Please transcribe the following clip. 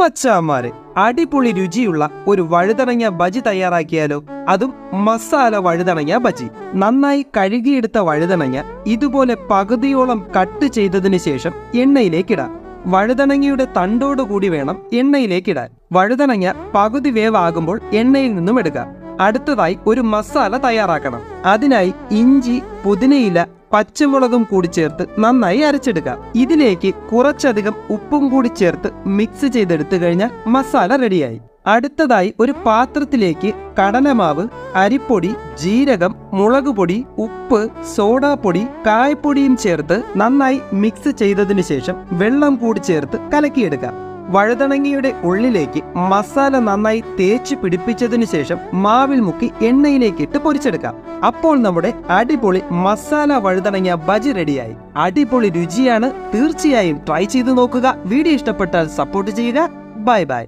മച്ചാന്മാരെ, അടിപൊളി രുചിയുള്ള ഒരു വഴുതനങ്ങ ബജി തയ്യാറാക്കിയാലോ? അതും മസാല വഴുതനങ്ങ ബജി. നന്നായി കഴുകിയെടുത്ത വഴുതനങ്ങ ഇതുപോലെ പകുതിയോളം കട്ട് ചെയ്തതിനു ശേഷം എണ്ണയിലേക്കിടാം. വഴുതനങ്ങയുടെ തണ്ടോടുകൂടി വേണം എണ്ണയിലേക്കിടാൻ. വഴുതനങ്ങ പകുതി വേവാകുമ്പോൾ എണ്ണയിൽ നിന്നും എടുക്കാം. അടുത്തതായി ഒരു മസാല തയ്യാറാക്കണം. അതിനായി ഇഞ്ചി, പുതിനയില, പച്ചമുളകും കൂടി ചേർത്ത് നന്നായി അരച്ചെടുക്കാം. ഇതിലേക്ക് കുറച്ചധികം ഉപ്പും കൂടി ചേർത്ത് മിക്സ് ചെയ്തെടുത്തു കഴിഞ്ഞാൽ മസാല റെഡിയായി. അടുത്തതായി ഒരു പാത്രത്തിലേക്ക് കടലമാവ്, അരിപ്പൊടി, ജീരകം, മുളകുപൊടി, ഉപ്പ്, സോഡാപ്പൊടി, കായപ്പൊടിയും ചേർത്ത് നന്നായി മിക്സ് ചെയ്തതിനു ശേഷം വെള്ളം കൂടി ചേർത്ത് കലക്കിയെടുക്കാം. വഴുതനങ്ങയുടെ ഉള്ളിലേക്ക് മസാല നന്നായി തേച്ച് പിടിപ്പിച്ചതിനു ശേഷം മാവിൽ മുക്കി എണ്ണയിലേക്കിട്ട് പൊരിച്ചെടുക്കാം. അപ്പോൾ നമ്മുടെ അടിപൊളി മസാല വഴുതനങ്ങ ബജി റെഡിയായി. അടിപൊളി രുചിയാണ്. തീർച്ചയായും ട്രൈ ചെയ്ത് നോക്കുക. വീഡിയോ ഇഷ്ടപ്പെട്ടാൽ സപ്പോർട്ട് ചെയ്യുക. Bye bye.